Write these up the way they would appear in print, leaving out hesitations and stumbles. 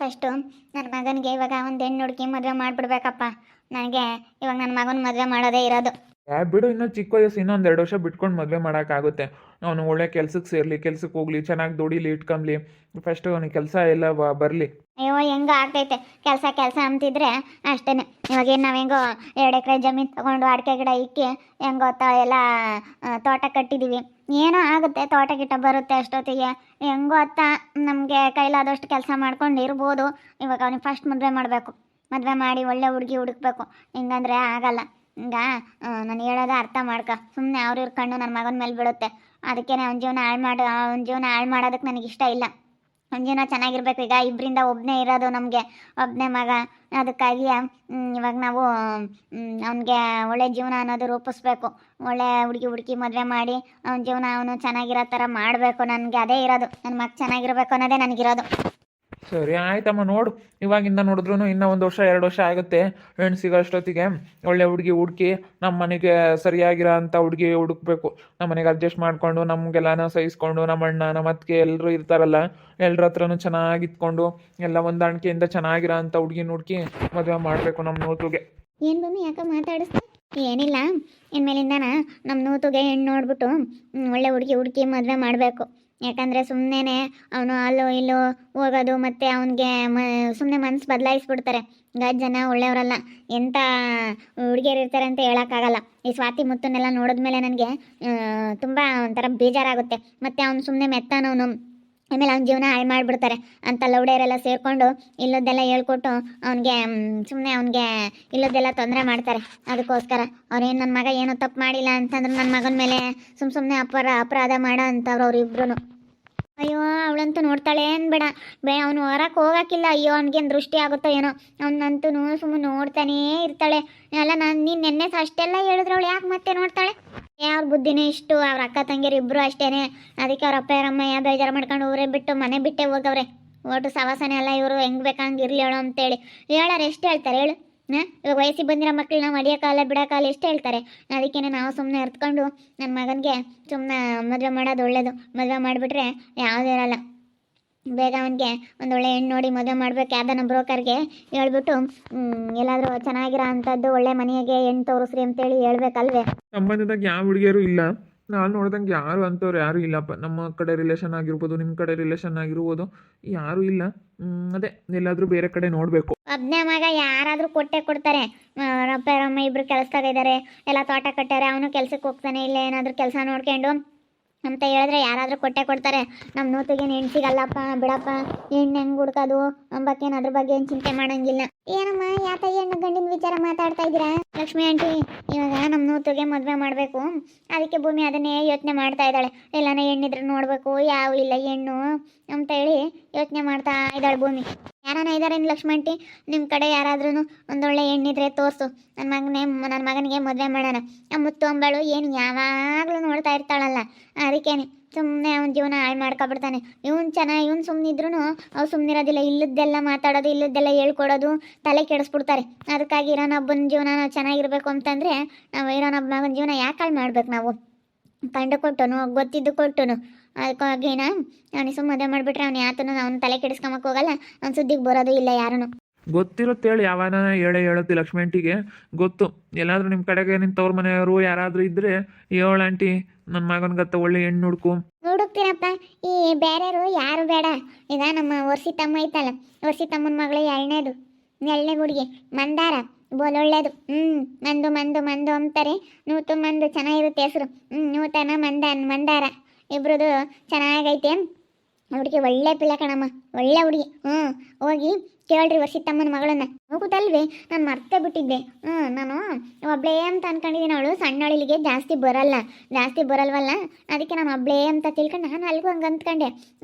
First ನನ್ನ ಮಗನಿಗೆ ಇವಾಗ ಒಂದು ಹೆಣ್ಣು ಹುಡುಕಿ ಮದುವೆ ಮಾಡಿಬಿಡ್ಬೇಕಪ್ಪ. ನನಗೆ ಇವಾಗ ನನ್ನ ಮಗನ ಮದುವೆ ಮಾಡೋದೇ ಇರೋದು. ಬಿಡು, ಇನ್ನೂ ಚಿಕ್ಕ ವಯಸ್ಸು, ಇನ್ನೊಂದು 2 ವರ್ಷ ಬಿಟ್ಕೊಂಡು ಮದುವೆ ಮಾಡೋಕ್ಕಾಗುತ್ತೆ. ಅವನು ಒಳ್ಳೆ ಕೆಲ್ಸಕ್ಕೆ ಸೇರಲಿ, ಕೆಲ್ಸಕ್ಕೆ ಹೋಗಲಿ, ಚೆನ್ನಾಗಿ ದುಡಿಲಿ, ಇಟ್ಕೊಂಬ್ಲಿ. ಫಸ್ಟು ಅವನಿಗೆ ಕೆಲಸ ಎಲ್ಲ ಬರಲಿ. ಅಯ್ಯೋ ಹೆಂಗೋ ಆಗ್ತೈತೆ ಕೆಲಸ ಅಂತಿದ್ರೆ ಅಷ್ಟೇ. ಇವಾಗೇನು ನಾವು ಹೆಂಗೋ 2 ಎಕರೆ ಜಮೀನು ತೊಗೊಂಡು ಅಡಿಕೆ ಗಿಡ ಇಕ್ಕಿ ಹೆಂಗೋ ಎಲ್ಲ ತೋಟ ಕಟ್ಟಿದ್ದೀವಿ. ಏನೋ ಆಗುತ್ತೆ, ತೋಟ ಗಿಟ ಬರುತ್ತೆ ಅಷ್ಟೊತ್ತಿಗೆ. ಹೆಂಗೋ ಅತ್ತ ನಮಗೆ ಕೈಲಾದಷ್ಟು ಕೆಲಸ ಮಾಡ್ಕೊಂಡು ಇರ್ಬೋದು. ಇವಾಗ ಅವನಿಗೆ ಫಸ್ಟ್ ಮದುವೆ ಮಾಡಬೇಕು. ಮದುವೆ ಮಾಡಿ ಒಳ್ಳೆ ಹುಡುಗಿ ಹುಡುಕ್ಬೇಕು. ಹಿಂಗಂದ್ರೆ ಆಗಲ್ಲ. ಈಗ ನಾನು ಹೇಳೋದು ಅರ್ಥ ಮಾಡ್ಕ. ಸುಮ್ಮನೆ ಅವ್ರು ಇವ್ರ ಕಣ್ಣು ನನ್ನ ಮಗನ ಮೇಲೆ ಬೀಳುತ್ತೆ. ಅದಕ್ಕೆ ಅವ್ನ ಜೀವನ ಹಾಳು ಮಾಡೋದಕ್ಕೆ ನನಗೆ ಇಷ್ಟ ಇಲ್ಲ. ಅವ್ನ ಜೀವನ ಚೆನ್ನಾಗಿರ್ಬೇಕು. ಈಗ ಇಬ್ಬರಿಂದ ಒಬ್ಬನೇ ಇರೋದು, ನಮಗೆ ಒಬ್ಬನೇ ಮಗ. ಅದಕ್ಕಾಗಿ ಇವಾಗ ನಾವು ಅವನಿಗೆ ಒಳ್ಳೆ ಜೀವನ ಅನ್ನೋದು ರೂಪಿಸ್ಬೇಕು. ಒಳ್ಳೆ ಹುಡುಕಿ ಮದುವೆ ಮಾಡಿ ಅವನ ಜೀವನ ಅವನು ಚೆನ್ನಾಗಿರೋ ಥರ ಮಾಡಬೇಕು. ನನಗೆ ಅದೇ ಇರೋದು. ನನ್ನ ಮಗ ಚೆನ್ನಾಗಿರ್ಬೇಕು ಅನ್ನೋದೇ ನನಗಿರೋದು. ಸರಿ ಆಯ್ತಮ್ಮ, ನೋಡು. ಇವಾಗಿಂದ ನೋಡಿದ್ರು ಇನ್ನೂ 1 ವರ್ಷ 2 ವರ್ಷ ಆಗುತ್ತೆ ಹೆಣ್ಣು ಸಿಗೋ ಅಷ್ಟೊತ್ತಿಗೆ. ಒಳ್ಳೆ ಹುಡುಗಿ ಹುಡುಕಿ ನಮ್ಮ ಮನೆಗೆ ಸರಿಯಾಗಿರೋ ಅಂಥ ಹುಡುಗಿ ಹುಡುಕ್ಬೇಕು. ನಮ್ಮ ಮನೆಗೆ ಅಡ್ಜಸ್ಟ್ ಮಾಡಿಕೊಂಡು ನಮಗೆಲ್ಲನೂ ಸಹಿಸ್ಕೊಂಡು ನಮ್ಮ ಅಣ್ಣ ನಮ್ಮ ಅತ್ತಿಗೆ ಎಲ್ಲರೂ ಇರ್ತಾರಲ್ಲ, ಎಲ್ಲರ ಹತ್ರನೂ ಚೆನ್ನಾಗಿ ಇತ್ಕೊಂಡು ಎಲ್ಲ ಹೊಂದಾಣಿಕೆಯಿಂದ ಚೆನ್ನಾಗಿರೋ ಅಂಥ ಹುಡುಗಿನ ಹುಡುಕಿ ಮದುವೆ ಮಾಡಬೇಕು ನಮ್ಮ ನೂತುಗೆ. ಏನು ಬಮ್ಮಿ ಯಾಕೆ ಮಾತಾಡಿಸ್ತಾ? ಏನಿಲ್ಲ, ಇನ್ಮೇಲಿಂದನ ನಮ್ಮ ನೂತುಗೆ ಹೆಣ್ಣು ನೋಡ್ಬಿಟ್ಟು ಒಳ್ಳೆ ಹುಡುಕಿ ಮದುವೆ ಮಾಡಬೇಕು. ಯಾಕಂದರೆ ಸುಮ್ಮನೆ ಅವನು ಅಲ್ಲೋ ಇಲ್ಲೋ ಹೋಗೋದು ಮತ್ತು ಅವನಿಗೆ ಸುಮ್ಮನೆ ಮನಸ್ಸು ಬದಲಾಯಿಸ್ಬಿಡ್ತಾರೆ. ಈಗ ಜನ ಒಳ್ಳೆಯವರಲ್ಲ, ಎಂಥ ಹುಡುಗಿಯರು ಇರ್ತಾರೆ ಅಂತ ಹೇಳೋಕ್ಕಾಗಲ್ಲ. ಈ ಸ್ವಾತಿ ಮುತ್ತನ್ನೆಲ್ಲ ನೋಡಿದ್ಮೇಲೆ ನನಗೆ ತುಂಬ ಒಂಥರ ಬೇಜಾರಾಗುತ್ತೆ. ಮತ್ತು ಅವ್ನು ಸುಮ್ಮನೆ ಮೆತ್ತನವನು. ಆಮೇಲೆ ಅವ್ನ ಜೀವನ ಹಾಳು ಮಾಡಿಬಿಡ್ತಾರೆ ಅಂತ ಲೌಡೆಯರೆಲ್ಲ ಸೇರಿಕೊಂಡು ಇಲ್ಲದ್ದೆಲ್ಲ ಹೇಳ್ಕೊಟ್ಟು ಅವನಿಗೆ ಇಲ್ಲದ್ದೆಲ್ಲ ತೊಂದರೆ ಮಾಡ್ತಾರೆ. ಅದಕ್ಕೋಸ್ಕರ ಅವ್ರೇನು ನನ್ನ ಮಗ ಏನೋ ತಪ್ಪು ಮಾಡಿಲ್ಲ ಅಂತಂದ್ರೆ ನನ್ನ ಮಗನ ಮೇಲೆ ಸುಮ್ಮನೆ ಅಪರಾಧ ಮಾಡೋ ಅಂಥವ್ರು ಅವರಿಬ್ರು. ಅಯ್ಯೋ ಅವಳಂತೂ ನೋಡ್ತಾಳೆ ಏನು ಬೇಡ ಅವನು ಹೊರಕ್ಕೆ ಹೋಗೋಕ್ಕಿಲ್ಲ. ಅಯ್ಯೋ ಅವ್ನಿಗೇನು ದೃಷ್ಟಿ ಆಗುತ್ತೋ ಏನೋ. ಅವನಂತೂ ಸುಮ್ಮನೆ ನೋಡ್ತಾನೇ ಇರ್ತಾಳೆ. ಅಲ್ಲ ನೀನು ನೆನ್ನೆ ಅಷ್ಟೆಲ್ಲ ಹೇಳಿದ್ರೆ ಅವಳು ಯಾಕೆ ಮತ್ತೆ ನೋಡ್ತಾಳೆ? ಅವ್ರ ಬುದ್ಧಿನೇ ಇಷ್ಟು. ಅವ್ರ ಅಕ್ಕ ತಂಗಿಯರು ಇಬ್ಬರು ಅಷ್ಟೇ. ಅದಕ್ಕೆ ಅವ್ರ ಅಪ್ಪ ಅಮ್ಮಯ್ಯ ಬೇಜಾರು ಮಾಡ್ಕೊಂಡು ಊರೇ ಬಿಟ್ಟು ಮನೆ ಬಿಟ್ಟೇ ಹೋಗವ್ರೆ. ಒಟ್ಟು ಸವಾಸನೆ ಎಲ್ಲ ಇವರು ಹೆಂಗೆ ಬೇಕಂಗೆ ಇರಲಿ ಹೇಳು ಅಂತೇಳಿ ಹೇಳೋರು. ಎಷ್ಟು ಹೇಳ್ತಾರೆ ಹೇಳು? ಇವಾಗ ವಯಸ್ಸಿಗೆ ಬಂದಿರೋ ಮಕ್ಕಳನ್ನ ಮಡಿಯೋಕ್ಕಾಗಲ್ಲ ಬಿಡೋಕ್ಕಾಗಲ್ಲ ಎಷ್ಟು ಹೇಳ್ತಾರೆ. ಅದಕ್ಕೇ ನಾವು ಸುಮ್ಮನೆ ಅರ್ತ್ಕೊಂಡು ನನ್ನ ಮಗನಿಗೆ ಸುಮ್ಮನೆ ಮದುವೆ ಮಾಡೋದು ಒಳ್ಳೇದು. ಮದುವೆ ಮಾಡಿಬಿಟ್ರೆ ಯಾವುದೇ ಇರಲ್ಲ. ಬೇಗ ಅವನಿಗೆ ಒಂದೊಳ್ಳೆ ಹೆಣ್ಣು ನೋಡಿ ಮದುವೆ ಮಾಡ್ಬೇಕು. ಯಾವ್ದಾನ ಬ್ರೋಕರ್ಗೆ ಹೇಳ್ಬಿಟ್ಟು ಎಲ್ಲಾದರೂ ಚೆನ್ನಾಗಿರೋ ಅಂಥದ್ದು ಒಳ್ಳೆ ಮನೆಗೆ ಹೆಣ್ಣು ತೋರಿಸ್ರಿ ಅಂತೇಳಿ ಹೇಳ್ಬೇಕಲ್ವೇ? ಸಂಬಂಧದಾಗ ಯಾವ ಹುಡುಗಿಯರು ಇಲ್ಲ. ನಾನು ನೋಡ್ದಂಗೆ ಯಾರು ಅಂಥವ್ರು ಯಾರೂ ಇಲ್ಲಪ್ಪ. ನಮ್ಮ ಕಡೆ ರಿಲೇಷನ್ ಆಗಿರ್ಬೋದು, ನಿಮ್ಮ ಕಡೆ ರಿಲೇಷನ್ ಆಗಿರ್ಬೋದು, ಯಾರೂ ಇಲ್ಲ. ಅದೇ ಎಲ್ಲಾದರೂ ಬೇರೆ ಕಡೆ ನೋಡಬೇಕು. ಒಬ್ಬನೇ ಮಗ ಯಾರಾದರೂ ಕೊಟ್ಟೆ ಕೊಡ್ತಾರೆ. ಅಪ್ಪ ಅಮ್ಮ ಇಬ್ಬರು ಕೆಲಸದಾಗ ಇದ್ದಾರೆ, ಎಲ್ಲ ತೋಟ ಕಟ್ಟಾರೆ. ಅವನು ಕೆಲ್ಸಕ್ಕೆ ಹೋಗ್ತಾನೆ, ಇಲ್ಲ ಏನಾದರೂ ಕೆಲಸ ನೋಡ್ಕೊಂಡು ಅಂತ ಹೇಳಿದ್ರೆ ಯಾರಾದರೂ ಕೊಟ್ಟೆ ಕೊಡ್ತಾರೆ. ನಮ್ಮ ನೂತಿಗೇನು ಹೆಣ್ಣು ಸಿಗಲ್ಲಪ್ಪ ಬಿಡಪ್ಪ. ಹೆಣ್ಣು ಹೆಂಗೆ ಹುಡ್ಕೋದು ಅಂಬಕ್ಕೇನು ಅದ್ರ ಬಗ್ಗೆ ಏನು ಚಿಂತೆ ಮಾಡೋಂಗಿಲ್ಲ. ಏನಮ್ಮ ಯಾತ ಹೆಣ್ಣು ಗಂಡಿನ ವಿಚಾರ ಮಾತಾಡ್ತಾ ಇದ್ದೀರಾ ಲಕ್ಷ್ಮಿ ಆಂಟಿ? ಇವಾಗ ನಮ್ಮ ನೂತಿಗೆ ಮದುವೆ ಮಾಡಬೇಕು. ಅದಕ್ಕೆ ಭೂಮಿ ಅದನ್ನೇ ಯೋಚನೆ ಮಾಡ್ತಾ ಇದ್ದಾಳೆ. ಎಲ್ಲಾನ ಹೆಣ್ಣಿದ್ರೆ ನೋಡಬೇಕು, ಯಾವ ಇಲ್ಲ ಹೆಣ್ಣು ಅಂತ ಹೇಳಿ ಯೋಚನೆ ಮಾಡ್ತಾ ಇದ್ದಾಳೆ ಭೂಮಿ. ಯಾರಾನ ಇದ್ದಾರೇನು ಲಕ್ಷ್ಮಿ ಆಂಟಿ ನಿಮ್ಮ ಕಡೆ? ಯಾರಾದ್ರೂ ಒಂದೊಳ್ಳೆ ಹೆಣ್ಣಿದ್ರೆ ತೋರಿಸು. ನನ್ನ ಮಗನಿಗೆ ಮದುವೆ ಮಾಡೋಣ. ಆ ಮುತ್ತು ಅಂಬಳು ಏನು ಯಾವಾಗಲೂ ನೋಡ್ತಾ ಇರ್ತಾಳಲ್ಲ, ಅದಕ್ಕೇನೆ ಸುಮ್ಮನೆ ಅವ್ನ ಜೀವನ ಹಾಳು ಮಾಡ್ಕೊಬಿಡ್ತಾನೆ. ಇವ್ನು ಸುಮ್ಮನಿದ್ರು ಅವ್ರು ಸುಮ್ಮನಿರೋದಿಲ್ಲ. ಇಲ್ಲದ್ದೆಲ್ಲ ಮಾತಾಡೋದು, ಇಲ್ಲದ್ದೆಲ್ಲ ಹೇಳ್ಕೊಡೋದು, ತಲೆ ಕೆಡಿಸ್ಬಿಡ್ತಾರೆ. ಅದಕ್ಕಾಗಿ ಇರೋನೊಬ್ಬನ ಜೀವನ ನಾವು ಚೆನ್ನಾಗಿರ್ಬೇಕು ಅಂತಂದರೆ ನಾವು ಇರೋನೊಬ್ಬ ಮಗನ ಜೀವನ ಯಾಕೆ ಹಾಳು ಮಾಡ್ಬೇಕು? ನಾವು ಕಂಡು ಕೊಟ್ಟನು, ಗೊತ್ತಿದ್ದು ಕೊಟ್ಟನು. ಅದಕ್ಕಾಗಿನ ಅವನಿಗೆ ಮದುವೆ ಮಾಡಿಬಿಟ್ರೆ ಅವ್ನು ಯಾತನು ಅವ್ನ ತಲೆ ಕೆಡಿಸ್ಕೊಂಬಕ್ಕೆ ಹೋಗಲ್ಲ. ಅವ್ನ ಸುದ್ದಿಗೆ ಬರೋದು ಇಲ್ಲ ಯಾರೂ. ಗೊತ್ತಿರುತ್ತೆ ಹೇಳಿ, ಯಾವನ ಹೇಳುತ್ತೆ ಲಕ್ಷ್ಮಿ ಆಂಟಿಗೆ ಗೊತ್ತು. ಎಲ್ಲಾದರೂ ನಿಮ್ಮ ಕಡೆಗೆ ನಿಮ್ಮ ತವ್ರ ಮನೆಯವರು ಯಾರಾದರೂ ಇದ್ದರೆ ಹೇಳು ಆಂಟಿ, ನನ್ನ ಮಗನಿಗತ್ತ ಒಳ್ಳೆ ಹೆಣ್ಣು ಹುಡುಕ್ತೀನಪ್ಪ. ಈ ಬೇರೆಯವರು ಯಾರು ಬೇಡ. ಈಗ ನಮ್ಮ ವರ್ಷಿ ತಮ್ಮ ಐತಲ್ಲ, ವರ್ಷಿ ತಮ್ಮನ ಮಗಳು ಎರಡನೇ ಹುಡುಗಿ ಮಂದಾರ ಬೋಲೊಳ್ಳೇದು. ಮಂದು ಅಂತಾರೆ. ನೂತು ಮಂದು ಚೆನ್ನಾಗಿರುತ್ತೆ ಹೆಸರು. ನೂತನ ಮಂದಾರ ಇಬ್ರದು ಚೆನ್ನಾಗೈತೆ. ಹುಡುಗಿ ಒಳ್ಳೆ ಪಿಲ್ಲ ಕಣಮ್ಮ, ಒಳ್ಳೆ ಹುಡುಗಿ. ಹೋಗಿ ಕೇಳ್ರಿ ವರ್ಷಿತ್ತಮ್ಮನ ಮಗಳನ್ನ. ಹೋಗುತ್ತಲ್ವೇ, ನಾನು ಮರ್ತೇ ಬಿಟ್ಟಿದ್ದೆ. ನಾನು ಒಬ್ಳೇ ಅಂತ ಅನ್ಕೊಂಡಿದ್ದೀನಿ. ಅವಳು ಸಣ್ಣಳಿಗೆ ಜಾಸ್ತಿ ಬರಲ್ವಲ್ಲ, ಅದಕ್ಕೆ ನಾನು ಒಬ್ಳೇ ಅಂತ ತಿಳ್ಕೊಂಡು ನಾನು ಅಲ್ಗೂ ಹಂಗೆ ಅಂದ್ಕೊಂಡೆ.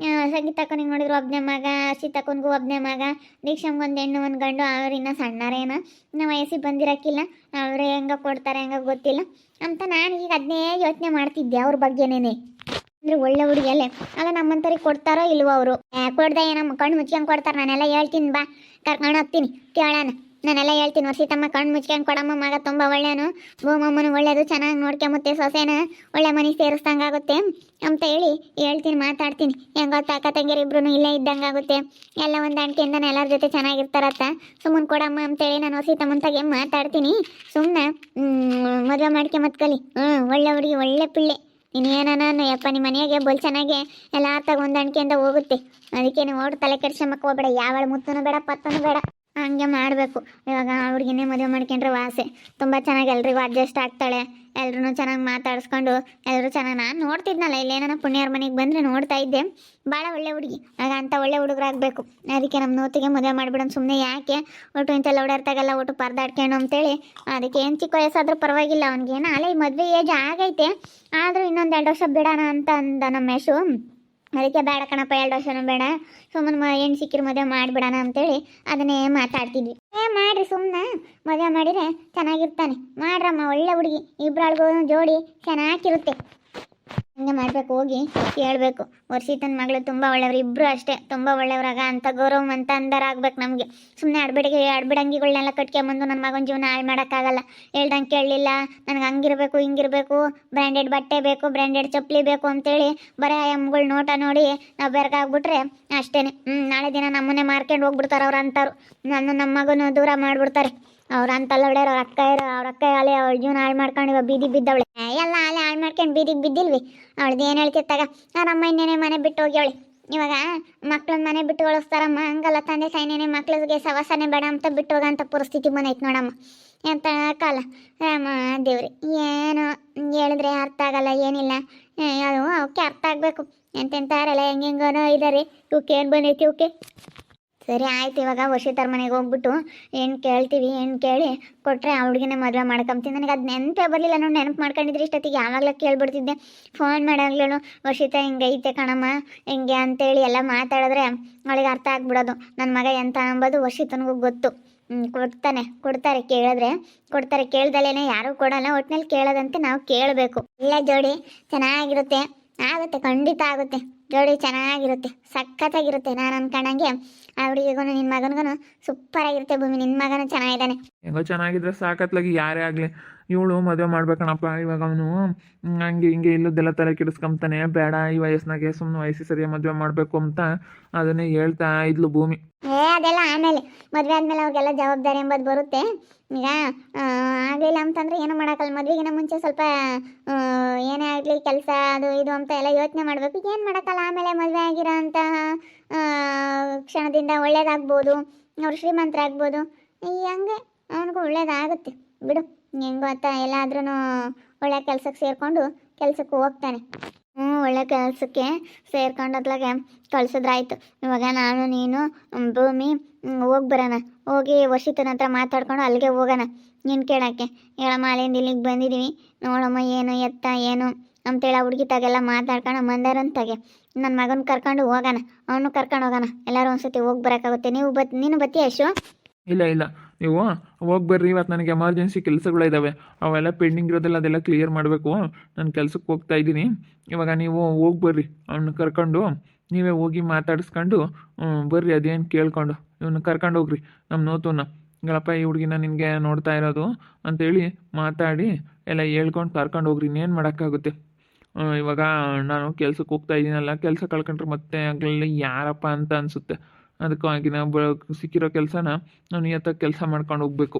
ಸಂಗೀತಕ್ಕನಿಗೆ ನೋಡಿದ್ರು ಒಬ್ಬನೇ ಮಗ, ಅರ್ಷಿತಕ್ಕನಿಗೂ ಒಬ್ಬನೇ ಮಗ, ದೀಕ್ಷಮ್ಗೆ ಒಂದು ಹೆಣ್ಣು ಒಂದು ಗಂಡು. ಅವ್ರು ಇನ್ನೂ ಸಣ್ಣರೇನ, ನಾವು ವಯಸ್ಸಿಗೆ ಬಂದಿರೋಕ್ಕಿಲ್ಲ. ಅವ್ರು ಹೆಂಗೆ ಕೊಡ್ತಾರೆ ಹೆಂಗೆ ಗೊತ್ತಿಲ್ಲ ಅಂತ ನಾನು ಈಗ ಅದನ್ನೇ ಯೋಚನೆ ಮಾಡ್ತಿದ್ದೆ ಅವ್ರ ಬಗ್ಗೆನೇನೆ. ಅಂದರೆ ಒಳ್ಳೆ ಹುಡುಗಿಯಲ್ಲೇ ಅಲ್ಲ, ನಮ್ಮಂಥವ್ರಿಗೆ ಕೊಡ್ತಾರೋ ಇಲ್ವೋ ಅವರು? ಕೊಡ್ದೆ ನಮ್ಮ ಕಣ್ಣು ಮುಚ್ಕೊಂಡು ಕೊಡ್ತಾರೆ. ನಾನೆಲ್ಲ ಹೇಳ್ತೀನಿ, ಬಾ ಕರ್ಕೊಂಡು ಹೋಗ್ತೀನಿ ಕೇಳೋಣ. ನಾನೆಲ್ಲ ಹೇಳ್ತೀನಿ ವರ್ಷಿತಮ್ಮ ಕಣ್ಣು ಮುಚ್ಕೊಂಡು ಕೊಡಮ್ಮ ಮಗ ತುಂಬ ಒಳ್ಳೆಯನು, ಭೂಮಮ್ಮನು ಒಳ್ಳೇದು, ಚೆನ್ನಾಗಿ ನೋಡ್ಕೊಂಬತ್ತೆ ಸೊಸೆನ, ಒಳ್ಳೆ ಮನೆ ಸೇರಿಸ್ದಂಗಾಗುತ್ತೆ ಅಂತ ಹೇಳ್ತೀನಿ, ಮಾತಾಡ್ತೀನಿ. ಹೆಂಗೋ ಅಕ್ಕ ತಂಗಿಯರು ಇಬ್ರು ಇಲ್ಲೇ ಇದ್ದಂಗಾಗುತ್ತೆ, ಎಲ್ಲ ಹೊಂದಾಣಿಕೆಯಿಂದನೇ ಎಲ್ಲರ ಜೊತೆ ಚೆನ್ನಾಗಿರ್ತಾರತ್ತ. ಸುಮ್ಮನೆ ಕೊಡಮ್ಮ ಅಂತೇಳಿ ನಾನು ವರ್ಷಿತಮ್ಮಂತಾಗೆ ಮಾತಾಡ್ತೀನಿ. ಸುಮ್ಮನೆ ಮದುವೆ ಮಾಡ್ಕೊಂಬತ್ ಕಲಿ. ಒಳ್ಳೆ ಹುಡುಗಿ, ಒಳ್ಳೆ ಪಿಳ್ಳೆ. ಇನ್ನೇನಾನು ಯಪ್ಪ ನಿಮ್ಮ ಮನೆಯಾಗೆ ಬಲ್ ಚೆನ್ನಾಗೆ ಎಲ್ಲ ಆತಾಗ ಹೊಂದಾಣಿಕೆಯಿಂದ ಹೋಗುತ್ತೆ. ಅದಕ್ಕೆ ನೀವು ಓಡ್ ತಲೆ ಕೆಡ್ಸಮ್ಮಕ್ಕೆ ಹೋಗ್ಬೇಡ, ಯಾವಳ ಮುತ್ತನು ಬೇಡ ಪತ್ತನು ಬೇಡ, ಹಂಗೆ ಮಾಡಬೇಕು. ಇವಾಗ ಹುಡುಗಿನೇ ಮದುವೆ ಮಾಡ್ಕೊಂಡ್ರೆ ವಾಸೆ ತುಂಬ ಚೆನ್ನಾಗಿ ಎಲ್ರಿಗೂ ಅಡ್ಜಸ್ಟ್ ಆಗ್ತಾಳೆ, ಎಲ್ಲರೂ ಚೆನ್ನಾಗಿ ಮಾತಾಡಿಸ್ಕೊಂಡು ಎಲ್ಲರೂ ಚೆನ್ನಾಗಿ. ನಾನು ನೋಡ್ತಿದ್ನಲ್ಲ ಇಲ್ಲೇನೋ ಪುಣ್ಯರ ಮನೆಗೆ ಬಂದರೆ ನೋಡ್ತಾ ಇದ್ದೆ, ಭಾಳ ಒಳ್ಳೆ ಹುಡುಗಿ. ಆಗ ಅಂಥ ಒಳ್ಳೆ ಹುಡುಗರಾಗಬೇಕು. ಅದಕ್ಕೆ ನಮ್ಮ ನೋತಿಗೆ ಮದುವೆ ಮಾಡಿಬಿಡೋಣ, ಸುಮ್ಮನೆ ಯಾಕೆ ಒಟ್ಟು ಇಂತೆಲ್ಲ ಓಡಾಡ್ತಾಗಲ್ಲ ಒಟ್ಟು ಪರದಾಡ್ಕೊಂಡು ಅಂತೇಳಿ. ಅದಕ್ಕೆ ಏನು ಚಿಕ್ಕ ವಯಸ್ಸಾದ್ರೂ ಪರವಾಗಿಲ್ಲ, ಅವ್ನಿಗೇನು ಅಲ್ಲೇ ಮದುವೆ ಏಜ್ ಆಗೈತೆ, ಆದರೂ ಇನ್ನೊಂದು 2 ವರ್ಷ ಬಿಡೋಣ ಅಂತ ಅಂದ ನಮ್ಮ ಯಶು. ಅದಕ್ಕೆ ಬೇಡ ಕಣಪ್ಪ, 2 ವರ್ಷನೂ ಬೇಡ, ಸುಮ್ಮನೆ ಹೆಣ್ಣು ಸಿಕ್ಕಿರು ಮದುವೆ ಮಾಡಿಬಿಡೋಣ ಅಂತೇಳಿ ಅದನ್ನೇ ಮಾತಾಡ್ತಿದ್ವಿ. ಮಾಡ್ರಿ, ಸುಮ್ಮನೆ ಮದುವೆ ಮಾಡಿದರೆ ಚೆನ್ನಾಗಿರ್ತಾನೆ, ಮಾಡ್ರಮ್ಮ, ಒಳ್ಳೆ ಹುಡುಗಿ, ಇಬ್ಬರಳ್ಗೂ ಜೋಡಿ ಚೆನ್ನಾಗಿರುತ್ತೆ. ಹಂಗೆ ಮಾಡಬೇಕು, ಹೋಗಿ ಹೇಳ್ಬೇಕು. ವರ್ಷಿತನ ಮಗಳು ತುಂಬ ಒಳ್ಳೆಯವ್ರು, ಇಬ್ಬರು ಅಷ್ಟೇ ತುಂಬ ಒಳ್ಳೆಯವ್ರಾಗ ಅಂತ ಗೌರವವಂತ ಅಂದರಾಗ್ಬೇಕು ನಮಗೆ. ಸುಮ್ಮನೆ ಅಡ್ಬಿಡಂಗಿಗಳನ್ನೆಲ್ಲ ಕಟ್ಕೊಂಬಂದು ನನ್ನ ಮಗನ ಜೀವನ ಹಾಳು ಮಾಡೋಕ್ಕಾಗಲ್ಲ. ಹೇಳ್ದಂಗೆ ಕೇಳಲಿಲ್ಲ, ನನಗೆ ಹಂಗಿರಬೇಕು ಹಿಂಗಿರಬೇಕು, ಬ್ರ್ಯಾಂಡೆಡ್ ಬಟ್ಟೆ ಬೇಕು, ಬ್ರ್ಯಾಂಡೆಡ್ ಚಪ್ಪಲಿ ಬೇಕು ಅಂತೇಳಿ ಬರೀ ಎಮ್ಗಳು ನೋಟ ನೋಡಿ ನಾವು ಬೆರಗಾಗ್ಬಿಟ್ರೆ ಅಷ್ಟೇ. ನಾಳೆ ದಿನ ನಮ್ಮನ್ನೇ ಮಾರ್ಕೊಂಡು ಹೋಗ್ಬಿಡ್ತಾರೆ ಅವ್ರು ಅಂತಾರು. ನಮ್ಮ ಮಗನ ದೂರ ಮಾಡಿಬಿಡ್ತಾರೆ ಅವ್ರು ಅಂತಲ್ಲ. ಹೊಡ್ಯಾರ ಅವ್ರ ಅಕ್ಕ ಅಲೆ ಅವಳ ಜೀವನ ಹಾಳು ಮಾಡ್ಕೊಂಡು ಇವಾಗ ಬೀದಿಗೆ ಬಿದ್ದವಳೆ. ಎಲ್ಲ ಅಲೆ ಹಾಳು ಮಾಡ್ಕೊಂಡು ಬೀದಿಗೆ ಬಿದ್ದಿಲ್ವಿ, ಅವಳದ್ದು ಏನು ಹೇಳ್ತಿತ್ತಾಗ ನಮ್ಮ ಇನ್ನೇನೆ ಮನೆ ಬಿಟ್ಟು ಹೋಗ್ಯವಳೆ. ಇವಾಗ ಮಕ್ಳನ್ನ ಮನೆ ಬಿಟ್ಟು ಕಳಿಸ್ತಾರಮ್ಮ, ಹಂಗಲ್ಲ ತಂದೆ ತಾಯಿನೇನೆ ಮಕ್ಳಿಗೆ ಸವಾಸನೆ ಬೇಡ ಅಂತ ಬಿಟ್ಟು ಹೋಗೋಂಥ ಪರಿಸ್ಥಿತಿ ಬಂದೈತೆ ನೋಡಮ್ಮ. ಎಂಥ ಕಾಲ ರಾಮ ದೇವ್ರಿ, ಏನು ಹೇಳಿದ್ರೆ ಅರ್ಥ ಆಗಲ್ಲ, ಏನಿಲ್ಲ, ಅದು ಅವಕ್ಕೆ ಅರ್ಥ ಆಗಬೇಕು. ಎಂತೆಂತಾರಲ್ಲ ಹೆಂಗೆಂಗನೋ ಇದ್ದಾರೆ, ಇವಕ್ಕೆ ಏನು ಬಂದೈತಿ ಇವಕ್ಕೆ. ಸರಿ ಆಯ್ತು, ಇವಾಗ ವರ್ಷಿತರ ಮನೆಗೆ ಹೋಗ್ಬಿಟ್ಟು ಏನು ಕೇಳ್ತೀವಿ, ಏನು ಕೇಳಿ ಕೊಟ್ಟರೆ ಆ ಹುಡುಗಿನೇ ಮದುವೆ ಮಾಡ್ಕೊಂತೀನಿ. ನನಗೆ ಅದು ನೆನಪೇ ಬರಲಿಲ್ಲ ನೋಡಿ, ನೆನಪು ಮಾಡ್ಕೊಂಡಿದ್ರೆ ಇಷ್ಟೊತ್ತಿಗೆ ಯಾವಾಗಲೂ ಕೇಳ್ಬಿಡ್ತಿದ್ದೆ. ಫೋನ್ ಮಾಡಾಗ್ಲೇನು ವರ್ಷಿತ ಹಿಂಗೈತೆ ಕಣಮ್ಮ ಹಿಂಗೆ ಅಂತೇಳಿ ಎಲ್ಲ ಮಾತಾಡಿದ್ರೆ ಅವಳಿಗೆ ಅರ್ಥ ಆಗ್ಬಿಡೋದು, ನನ್ನ ಮಗ ಎಂತ ಅಂಬೋದು ವರ್ಷಿತನಿಗೂ ಗೊತ್ತು. ಕೊಡ್ತಾರೆ ಕೊಡ್ತಾರೆ, ಕೇಳ್ದಲೇನೆ ಯಾರೂ ಕೊಡಲ್ಲ, ಒಟ್ಟಿನಲ್ಲಿ ಕೇಳೋದಂತೆ ನಾವು ಕೇಳಬೇಕು. ಇಲ್ಲ ಜೋಡಿ ಚೆನ್ನಾಗಿರುತ್ತೆ, ಆಗುತ್ತೆ, ಖಂಡಿತ ಆಗುತ್ತೆ, ಜೋಡಿ ಚೆನ್ನಾಗಿರುತ್ತೆ, ಸಖತ್ತಾಗಿರುತ್ತೆ. ನಾನು ಅನ್ಕೊಂಡಂಗೆ ಆ ಹುಡುಗಿಗೂ ನಿನ್ನ ಮಗನಿಗೂ ಸೂಪರಾಗಿರುತ್ತೆ. ಭೂಮಿ, ನಿನ್ನ ಮಗನೂ ಚೆನ್ನಾಗಿದ್ದಾನೆ. ಹೆಂಗೋ ಚೆನ್ನಾಗಿದ್ರೆ ಸಾಕತ್ಲಾಗಿ ಯಾರೇ ಆಗಲಿ, ಇವಳು ಮದುವೆ ಮಾಡ್ಬೇಕಣಪ್ಪ. ಇವಾಗ ಅವನು ಹಂಗೆ ಹಿಂಗೆ ಇಲ್ಲದೆಲ್ಲ ತಲೆ ಕೆಡಿಸ್ಕೊಂತಾನೆ, ಬೇಡ ಈ ವಯಸ್ಸಿನಾಗೆ ಸುಮ್ಮನೆ ವಯಸ್ಸಿ ಸರಿಯಾಗಿ ಮದುವೆ ಮಾಡಬೇಕು ಅಂತ ಅದನ್ನೇ ಹೇಳ್ತಾ ಇದ್ಲು ಭೂಮಿ. ಅದೆಲ್ಲ ಆಮೇಲೆ ಮದುವೆ ಆದಮೇಲೆ ಅವ್ರಿಗೆಲ್ಲ ಜವಾಬ್ದಾರಿ ಎಂಬುದು ಬರುತ್ತೆ. ಈಗ ಆಗಲಿಲ್ಲ ಅಂತಂದರೆ ಏನೂ ಮಾಡೋಕ್ಕಲ್ಲ. ಮದುವೆಗಿನ ಮುಂಚೆ ಸ್ವಲ್ಪ ಏನೇ ಆಗಲಿ ಕೆಲಸ ಅದು ಇದು ಅಂತ ಎಲ್ಲ ಯೋಚನೆ ಮಾಡಬೇಕು. ಏನು ಮಾಡೋಕ್ಕಲ್ಲ, ಆಮೇಲೆ ಮದುವೆ ಆಗಿರೋ ಅಂಥ ಕ್ಷಣದಿಂದ ಒಳ್ಳೇದಾಗ್ಬೋದು, ಅವ್ರು ಶ್ರೀಮಂತರಾಗ್ಬೋದು, ಹಂಗೆ ಅವನಿಗೂ ಒಳ್ಳೇದಾಗುತ್ತೆ ಬಿಡು. ಹೆಂಗೋ ಅಂತ ಎಲ್ಲಾದ್ರೂ ಒಳ್ಳೆ ಕೆಲಸಕ್ಕೆ ಸೇರಿಕೊಂಡು ಕೆಲಸಕ್ಕೆ ಹೋಗ್ತಾನೆ. ಒಳ್ಳೆ ಕೆಲಸಕ್ಕೆ ಸೇರ್ಕೊಂಡತ್ಲಾಗೆ ಕಳ್ಸಿದ್ರಾಯ್ತು. ಇವಾಗ ನಾನು ನೀನು ಭೂಮಿ ಹೋಗಿ ಬರೋಣ, ಹೋಗಿ ವರ್ಷಿತನ ಹತ್ರ ಮಾತಾಡ್ಕೊಂಡು ಅಲ್ಲಿಗೆ ಹೋಗೋಣ. ನೀನು ಕೇಳೋಕ್ಕೆ ಹೇಳಮ್ಮ, ಅಲ್ಲಿಂದ ಇಲ್ಲಿಗೆ ಬಂದಿದ್ದೀವಿ ನೋಡಮ್ಮ, ಏನು ಎತ್ತ ಏನು ಅಂತೇಳಿ ಆ ಹುಡುಗಿ ತಾಗೆಲ್ಲ ಮಾತಾಡ್ಕೊಂಡು ಮಂದಾರಂತಾಗೆ ನನ್ನ ಮಗನ ಕರ್ಕೊಂಡು ಹೋಗೋಣ, ಅವನು ಕರ್ಕೊಂಡು ಹೋಗೋಣ, ಎಲ್ಲರೂ ಒಂದ್ಸತಿ ಹೋಗಿ ಬರೋಕ್ಕಾಗುತ್ತೆ. ನೀನು ಬತ್ತೀಯ ಯಶು? ಇಲ್ಲ ನೀವು ಹೋಗಿ ಬರ್ರಿ, ಇವತ್ತು ನನಗೆ ಎಮರ್ಜೆನ್ಸಿ ಕೆಲಸಗಳಿದ್ದಾವೆ, ಅವೆಲ್ಲ ಪೆಂಡಿಂಗ್ ಇರೋದೆಲ್ಲ ಅದೆಲ್ಲ ಕ್ಲಿಯರ್ ಮಾಡಬೇಕು. ನಾನು ಕೆಲಸಕ್ಕೆ ಹೋಗ್ತಾ ಇದ್ದೀನಿ. ಇವಾಗ ನೀವು ಹೋಗಿ ಬರ್ರಿ, ಅವನ್ನ ಕರ್ಕೊಂಡು ನೀವೇ ಹೋಗಿ ಮಾತಾಡಿಸ್ಕೊಂಡು ಬರ್ರಿ, ಅದೇನು ಕೇಳ್ಕೊಂಡು ಇವನ್ನ ಕರ್ಕೊಂಡು ಹೋಗ್ರಿ ನಮ್ಮ ನೋತುನ. ಗಳಪ್ಪ ಈ ಹುಡುಗಿನ ನಿನಗೆ ನೋಡ್ತಾ ಇರೋದು ಅಂತೇಳಿ ಮಾತಾಡಿ ಎಲ್ಲ ಹೇಳ್ಕೊಂಡು ಕರ್ಕೊಂಡು ಹೋಗ್ರಿ. ಇನ್ನೇನು ಮಾಡೋಕ್ಕಾಗುತ್ತೆ. ಇವಾಗ ನಾನು ಕೆಲ್ಸಕ್ಕೆ ಹೋಗ್ತಾ ಇದ್ದೀನಲ್ಲ, ಕೆಲಸ ಕಳ್ಕೊಂಡ್ರೆ ಮತ್ತೆ ಆಗಲಿ ಯಾರಪ್ಪ ಅಂತ ಅನಿಸುತ್ತೆ. ಅದಕ್ಕಾಗಿ ನಾವು ಸಿಕ್ಕಿರೋ ಕೆಲಸನ ನಾವು ನಿಯತ್ತಾಗಿ ಕೆಲಸ ಮಾಡ್ಕೊಂಡು ಹೋಗ್ಬೇಕು.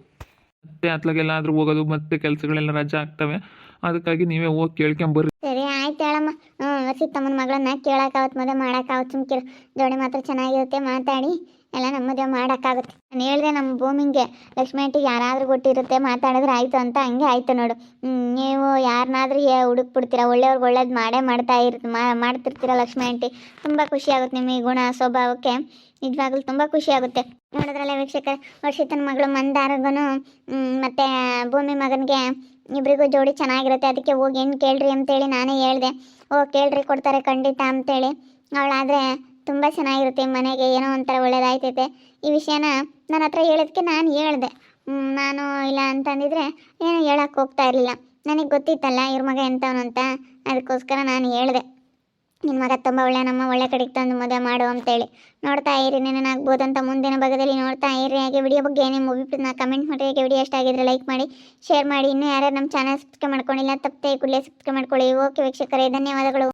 ಮತ್ತೆ ಅತ್ಲಾಗೆಲ್ಲಾದರೂ ಹೋಗೋದು ಮತ್ತೆ ಕೆಲಸಗಳೆಲ್ಲ ರಜೆ ಆಗ್ತವೆ. ಅದಕ್ಕಾಗಿ ನೀವೇ ಹೋಗಿ ಕೇಳ್ಕೊಂಬರ್ರಿ. ಸರಿ ಆಯ್ತು ಹೇಳಮ್ಮ. ಸೀತಮ್ಮನ ಮಗಳನ್ನ ಕೇಳೋಕ್ಕಾಗತ್ತೆ, ಮದುವೆ ಮಾಡೋಕ್ಕಾಗತ್ತೆ. ಸುಮ್ಕಿರು, ಜೋಡಿ ಮಾತ್ರ ಚೆನ್ನಾಗಿರುತ್ತೆ, ಮಾತಾಡಿ ಎಲ್ಲ ನಮ್ಮ ಮದುವೆ ಮಾಡೋಕ್ಕಾಗುತ್ತೆ. ನಾನು ಹೇಳಿದೆ ನಮ್ಮ ಭೂಮಿಗೆ ಲಕ್ಷ್ಮಿ ಆಂಟಿಗೆ ಯಾರಾದರೂ ಕೊಟ್ಟಿರುತ್ತೆ, ಮಾತಾಡಿದ್ರೆ ಆಯಿತು ಅಂತ. ಹಂಗೆ ಆಯಿತು ನೋಡು. ನೀವು ಯಾರನ್ನಾದ್ರೂ ಹುಡುಕ್ಬಿಡ್ತೀರ, ಒಳ್ಳೆಯವ್ರಿಗೆ ಒಳ್ಳೇದು ಮಾಡ್ತಿರ್ತೀರ ಲಕ್ಷ್ಮಿ ಆಂಟಿ. ತುಂಬ ಖುಷಿ ಆಗುತ್ತೆ ನಿಮ್ಮ ಈ ಗುಣ ಸ್ವಭಾವಕ್ಕೆ, ನಿಜವಾಗ್ಲೂ ತುಂಬ ಖುಷಿ ಆಗುತ್ತೆ. ನೋಡಿದ್ರಲ್ಲ ವೀಕ್ಷಕರೇ, ವರ್ಷಿತನ ಮಗಳು ಮಂದಾರಿಗೂ ಮತ್ತು ಭೂಮಿ ಮಗನಿಗೆ ಇಬ್ಬರಿಗೂ ಜೋಡಿ ಚೆನ್ನಾಗಿರುತ್ತೆ. ಅದಕ್ಕೆ ಹೋಗಿ ಹೆಣ್ಣು ಕೇಳ್ರಿ ಅಂತೇಳಿ ನಾನೇ ಹೇಳಿದೆ. ಕೇಳ್ರಿ, ಕೊಡ್ತಾರೆ ಖಂಡಿತ ಅಂತೇಳಿ. ಅವಳಾದರೆ ತುಂಬ ಚೆನ್ನಾಗಿರುತ್ತೆ, ಮನೆಗೆ ಏನೋ ಒಂಥರ ಒಳ್ಳೇದಾಯ್ತೈತೆ. ಈ ವಿಷಯನ ನನ್ನ ಹತ್ರ ಹೇಳೋದಕ್ಕೆ ನಾನು ಹೇಳಿದೆ. ನಾನು ಇಲ್ಲ ಅಂತಂದಿದ್ರೆ ಏನು ಹೇಳೋಕ್ಕೆ ಹೋಗ್ತಾ ಇರಲಿಲ್ಲ. ನನಗೆ ಗೊತ್ತಿತ್ತಲ್ಲ ಇವ್ರ ಮಗ ಎಂಥವನು ಅಂತ, ಅದಕ್ಕೋಸ್ಕರ ನಾನು ಹೇಳಿದೆ. ನಿನ್ನ ಮಗ ತುಂಬ ಒಳ್ಳೆ ನಮ್ಮ ಒಳ್ಳೆ ಕಡೆಗೆ ತಂದು ಮದುವೆ ಮಾಡು ಅಂತೇಳಿ ನೋಡ್ತಾ ಇರಿ ನೆನನಾಗ್ಬೋದಂತ ಮುಂದಿನ ಭಾಗದಲ್ಲಿ ನೋಡ್ತಾ ಇರಿ. ಹಾಗೆ ವಿಡಿಯೋ ಬಗ್ಗೆ ನಿಮ್ಮ ಅಭಿಪ್ರಾಯನ ಕಮೆಂಟ್ ಮಾಡಿ. ಹಾಗೆ ವಿಡಿಯೋ ಇಷ್ಟ ಆಗಿದ್ರೆ ಲೈಕ್ ಮಾಡಿ, ಶೇರ್ ಮಾಡಿ. ಇನ್ನೂ ಯಾರು ನಮ್ಮ ಚಾನಲ್ ಸಬ್ಸ್ಕ್ರೈಬ್ ಮಾಡ್ಕೊಂಡಿಲ್ಲ ತಪ್ಪದೆ ಕೂಡಲೇ ಸಬ್ಸ್ಕ್ರೈಬ್ ಮಾಡ್ಕೊಳ್ಳಿ. ಓಕೆ ವೀಕ್ಷಕರೇ, ಧನ್ಯವಾದಗಳು.